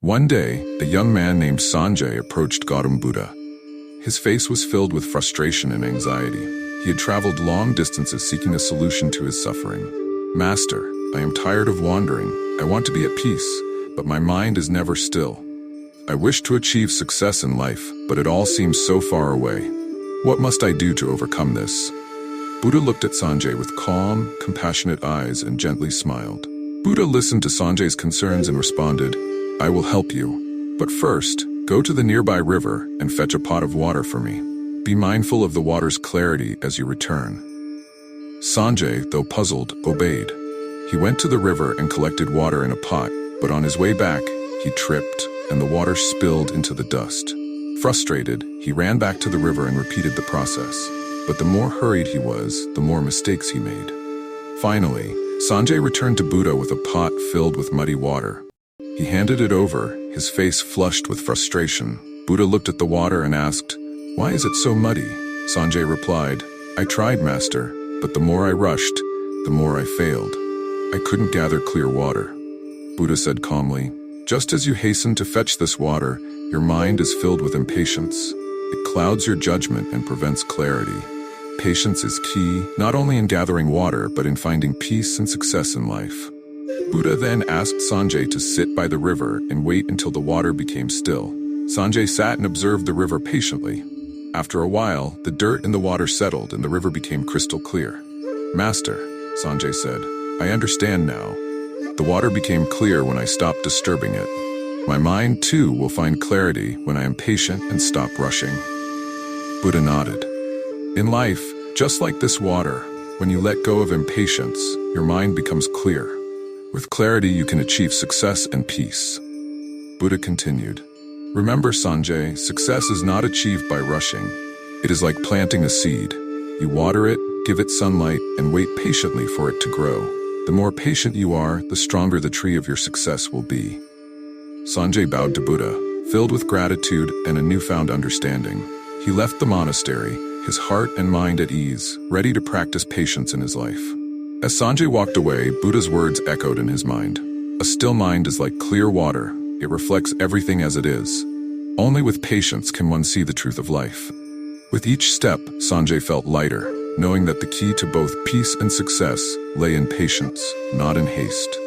One day, a young man named Sanjay approached Gautam Buddha. His face was filled with frustration and anxiety. He had traveled long distances seeking a solution to his suffering. "Master, I am tired of wandering. I want to be at peace, but my mind is never still. I wish to achieve success in life, but it all seems so far away. What must I do to overcome this?" Buddha looked at Sanjay with calm, compassionate eyes and gently smiled. Buddha listened to Sanjay's concerns and responded, "I will help you. But first, go to the nearby river and fetch a pot of water for me. Be mindful of the water's clarity as you return." Sanjay, though puzzled, obeyed. He went to the river and collected water in a pot, but on his way back, he tripped and the water spilled into the dust. Frustrated, he ran back to the river and repeated the process. But the more hurried he was, the more mistakes he made. Finally, Sanjay returned to Buddha with a pot filled with muddy water. He handed it over, his face flushed with frustration. Buddha looked at the water and asked, "Why is it so muddy?" Sanjay replied, "I tried, Master, but the more I rushed, the more I failed. I couldn't gather clear water." Buddha said calmly, "Just as you hasten to fetch this water, your mind is filled with impatience. It clouds your judgment and prevents clarity. Patience is key, not only in gathering water, but in finding peace and success in life." Buddha then asked Sanjay to sit by the river and wait until the water became still. Sanjay sat and observed the river patiently. After a while, the dirt in the water settled and the river became crystal clear. "Master," Sanjay said, "I understand now. The water became clear when I stopped disturbing it. My mind, too, will find clarity when I am patient and stop rushing." Buddha nodded. In life, just like this water, when you let go of impatience, your mind becomes clear. With clarity, you can achieve success and peace. Buddha continued, "Remember, Sanjay, success is not achieved by rushing. It is like planting a seed. You water it, give it sunlight, and wait patiently for it to grow. The more patient you are, the stronger the tree of your success will be." Sanjay bowed to Buddha, filled with gratitude and a newfound understanding. He left the monastery, his heart and mind at ease, ready to practice patience in his life. As Sanjay walked away, Buddha's words echoed in his mind. "A still mind is like clear water. It reflects everything as it is. Only with patience can one see the truth of life." With each step, Sanjay felt lighter, knowing that the key to both peace and success lay in patience, not in haste.